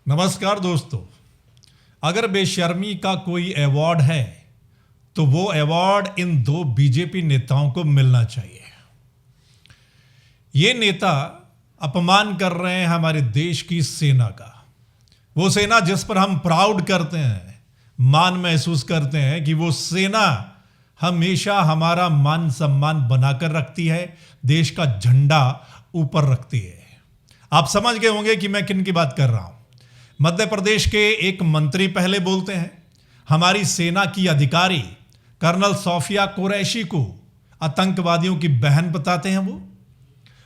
नमस्कार दोस्तों। अगर बेशर्मी का कोई अवार्ड है तो वो अवार्ड इन दो बीजेपी नेताओं को मिलना चाहिए। ये नेता अपमान कर रहे हैं हमारे देश की सेना का। वो सेना जिस पर हम प्राउड करते हैं, मान महसूस करते हैं कि वो सेना हमेशा हमारा मान सम्मान बनाकर रखती है, देश का झंडा ऊपर रखती है। आप समझ गए होंगे कि मैं किन की बात कर रहा हूं। मध्य प्रदेश के एक मंत्री पहले बोलते हैं हमारी सेना की अधिकारी कर्नल सोफिया कुरैशी को आतंकवादियों की बहन बताते हैं वो,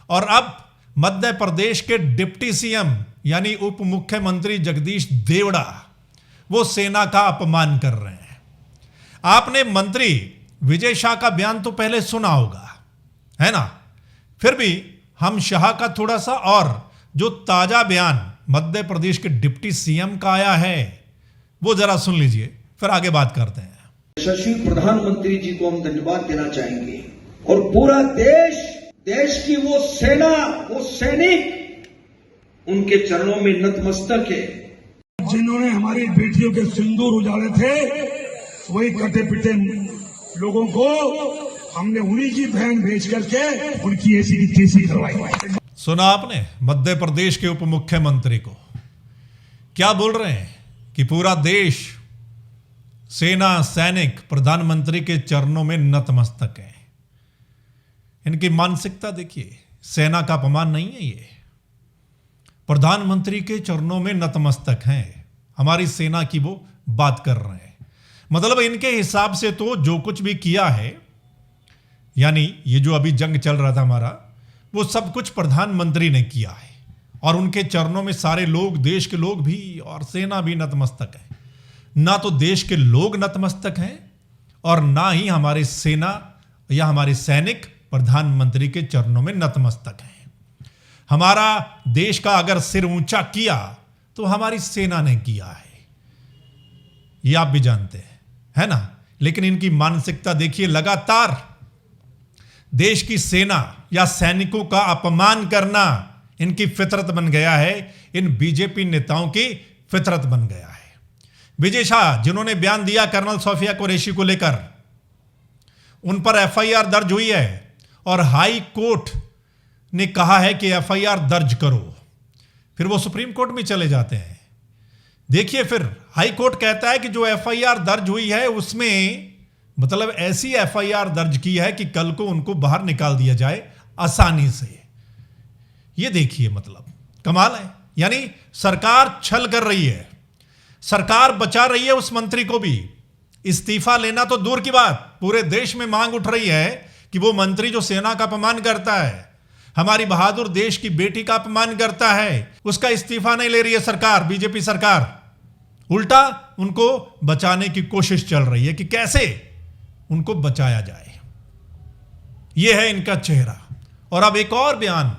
और अब मध्य प्रदेश के डिप्टी सीएम यानी उप मुख्यमंत्री जगदीश देवड़ा वो सेना का अपमान कर रहे हैं। आपने मंत्री विजय शाह का बयान तो पहले सुना होगा, है ना? फिर भी हम शाह का थोड़ा सा और जो ताजा बयान मध्य प्रदेश के डिप्टी सीएम का आया है वो जरा सुन लीजिए, फिर आगे बात करते हैं। यशस्वी प्रधानमंत्री जी को हम धन्यवाद देना चाहेंगे और पूरा देश की वो सेना, वो सैनिक उनके चरणों में नतमस्तक है। जिन्होंने हमारी बेटियों के सिंदूर उजाड़े थे, वही कटे पिटे लोगों को हमने उन्हीं की बहन भेज करके उनकी ऐसी की तैसी करवाई। सुना आपने मध्य प्रदेश के उप मुख्यमंत्री को क्या बोल रहे हैं कि पूरा देश, सेना, सैनिक प्रधानमंत्री के चरणों में नतमस्तक है। इनकी मानसिकता देखिए, सेना का अपमान नहीं है, ये प्रधानमंत्री के चरणों में नतमस्तक हैं। हमारी सेना की वो बात कर रहे हैं। मतलब इनके हिसाब से तो जो कुछ भी किया है, यानी ये जो अभी जंग चल रहा था हमारा, वो सब कुछ प्रधानमंत्री ने किया है और उनके चरणों में सारे लोग, देश के लोग भी और सेना भी नतमस्तक है। ना तो देश के लोग नतमस्तक हैं और ना ही हमारे सेना या हमारे सैनिक प्रधानमंत्री के चरणों में नतमस्तक हैं। हमारा देश का अगर सिर ऊंचा किया तो हमारी सेना ने किया है, ये आप भी जानते हैं, है ना? लेकिन इनकी मानसिकता देखिए, लगातार देश की सेना या सैनिकों का अपमान करना इनकी फितरत बन गया है, इन बीजेपी नेताओं की फितरत बन गया है। विजय शाह जिन्होंने बयान दिया कर्नल सोफिया कुरैशी को लेकर, उन पर एफआईआर दर्ज हुई है और हाई कोर्ट ने कहा है कि एफआईआर दर्ज करो। फिर वो सुप्रीम कोर्ट में चले जाते हैं। देखिए, फिर हाई कोर्ट कहता है कि जो एफआईआर दर्ज हुई है उसमें मतलब ऐसी एफआईआर दर्ज की है कि कल को उनको बाहर निकाल दिया जाए आसानी से। ये देखिए, मतलब कमाल है। यानी सरकार छल कर रही है, सरकार बचा रही है उस मंत्री को भी। इस्तीफा लेना तो दूर की बात, पूरे देश में मांग उठ रही है कि वो मंत्री जो सेना का अपमान करता है, हमारी बहादुर देश की बेटी का अपमान करता है, उसका इस्तीफा नहीं ले रही है सरकार, बीजेपी सरकार। उल्टा उनको बचाने की कोशिश चल रही है कि कैसे उनको बचाया जाए। यह है इनका चेहरा। और अब एक और बयान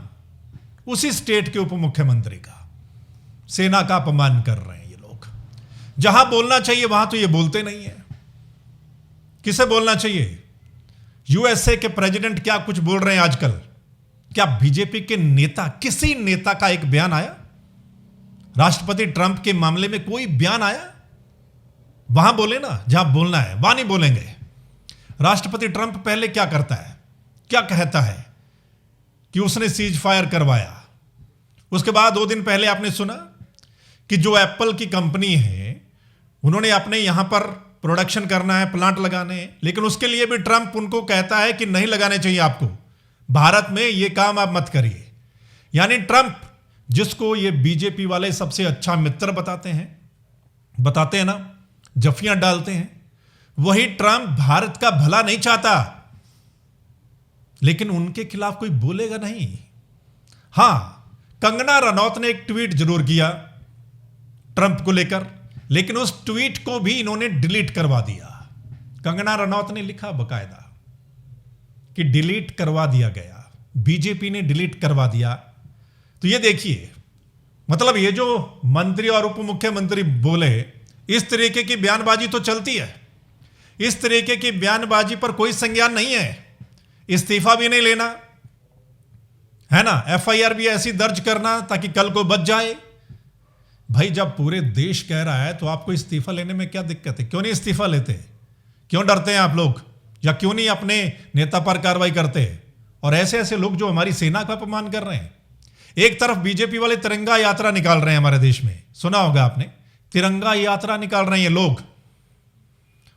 उसी स्टेट के उप मुख्यमंत्री का, सेना का अपमान कर रहे हैं ये लोग। जहां बोलना चाहिए वहां तो ये बोलते नहीं है। किसे बोलना चाहिए? यूएसए के प्रेसिडेंट क्या कुछ बोल रहे हैं आजकल? क्या बीजेपी के नेता, किसी नेता का एक बयान आया? राष्ट्रपति ट्रंप के मामले में कोई बयान आया? वहां बोले ना, जहां बोलना है वहां नहीं बोलेंगे। राष्ट्रपति ट्रंप पहले क्या करता है, क्या कहता है कि उसने सीज फायर करवाया। उसके बाद 2 दिन पहले आपने सुना कि जो एप्पल की कंपनी है, उन्होंने अपने यहां पर प्रोडक्शन करना है, प्लांट लगाने हैं, लेकिन उसके लिए भी ट्रंप उनको कहता है कि नहीं लगाने चाहिए आपको, भारत में ये काम आप मत करिए। यानी ट्रंप, जिसको ये बीजेपी वाले सबसे अच्छा मित्र बताते हैं ना, जफियां डालते हैं, वही ट्रंप भारत का भला नहीं चाहता, लेकिन उनके खिलाफ कोई बोलेगा नहीं। हां, कंगना रनौत ने एक ट्वीट जरूर किया ट्रंप को लेकर, लेकिन उस ट्वीट को भी इन्होंने डिलीट करवा दिया। कंगना रनौत ने लिखा बकायदा कि डिलीट करवा दिया गया, बीजेपी ने डिलीट करवा दिया। तो ये देखिए, मतलब ये जो मंत्री और उप मुख्यमंत्री बोले, इस तरीके की बयानबाजी तो चलती है। इस तरीके की बयानबाजी पर कोई संज्ञान नहीं है। इस्तीफा भी नहीं लेना, है ना, एफआईआर भी ऐसी दर्ज करना ताकि कल को बच जाए। भाई जब पूरे देश कह रहा है तो आपको इस्तीफा लेने में क्या दिक्कत है? क्यों नहीं इस्तीफा लेते? क्यों डरते हैं आप लोग? या क्यों नहीं अपने नेता पर कार्रवाई करते? और ऐसे ऐसे लोग जो हमारी सेना का अपमान कर रहे हैं, एक तरफ बीजेपी वाले तिरंगा यात्रा निकाल रहे हैं हमारे देश में, सुना होगा आपने, तिरंगा यात्रा निकाल रहे हैं लोग,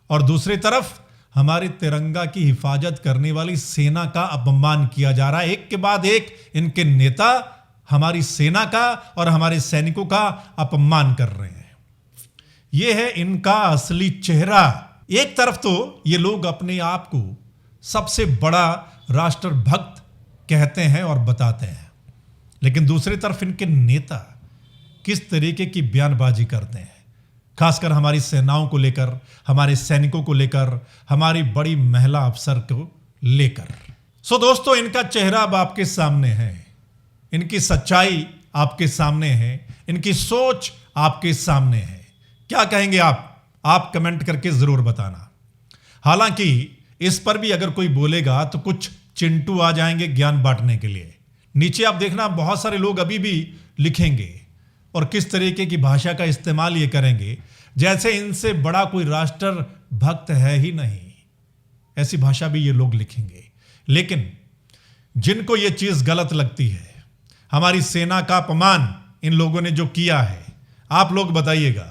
और दूसरी तरफ हमारे तिरंगा की हिफाजत करने वाली सेना का अपमान किया जा रहा है। एक के बाद एक इनके नेता हमारी सेना का और हमारे सैनिकों का अपमान कर रहे हैं। यह है इनका असली चेहरा। एक तरफ तो ये लोग अपने आप को सबसे बड़ा राष्ट्रभक्त कहते हैं और बताते हैं, लेकिन दूसरी तरफ इनके नेता किस तरीके की बयानबाजी करते हैं, खासकर हमारी सेनाओं को लेकर, हमारे सैनिकों को लेकर, हमारी बड़ी महिला अफसर को लेकर। सो दोस्तों, इनका चेहरा अब आपके सामने है, इनकी सच्चाई आपके सामने है, इनकी सोच आपके सामने है। क्या कहेंगे आप कमेंट करके जरूर बताना। हालांकि इस पर भी अगर कोई बोलेगा तो कुछ चिंटू आ जाएंगे ज्ञान बांटने के लिए। नीचे आप देखना, बहुत सारे लोग अभी भी लिखेंगे और किस तरीके की भाषा का इस्तेमाल ये करेंगे जैसे इनसे बड़ा कोई राष्ट्र भक्त है ही नहीं। ऐसी भाषा भी ये लोग लिखेंगे। लेकिन जिनको ये चीज गलत लगती है, हमारी सेना का अपमान इन लोगों ने जो किया है, आप लोग बताइएगा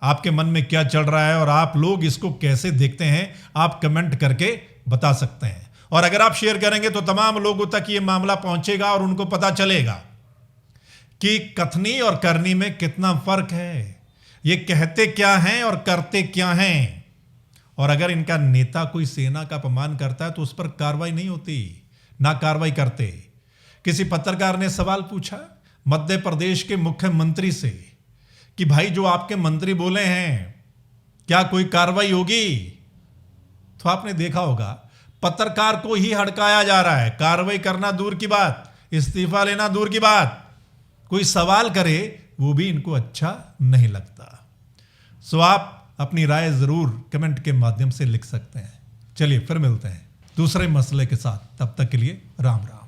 आपके मन में क्या चल रहा है और आप लोग इसको कैसे देखते हैं, आप कमेंट करके बता सकते हैं। और अगर आप शेयर करेंगे तो तमाम लोगों तक ये मामला पहुंचेगा और उनको पता चलेगा कि कथनी और करनी में कितना फर्क है, ये कहते क्या हैं और करते क्या हैं। और अगर इनका नेता कोई सेना का अपमान करता है तो उस पर कार्रवाई नहीं होती, ना कार्रवाई करते। किसी पत्रकार ने सवाल पूछा मध्य प्रदेश के मुख्यमंत्री से कि भाई जो आपके मंत्री बोले हैं क्या कोई कार्रवाई होगी? तो आपने देखा होगा पत्रकार को ही हड़काया जा रहा है। कार्रवाई करना दूर की बात, इस्तीफा लेना दूर की बात, कोई सवाल करे वो भी इनको अच्छा नहीं लगता। सो आप अपनी राय जरूर कमेंट के माध्यम से लिख सकते हैं। चलिए फिर मिलते हैं दूसरे मसले के साथ, तब तक के लिए राम राम।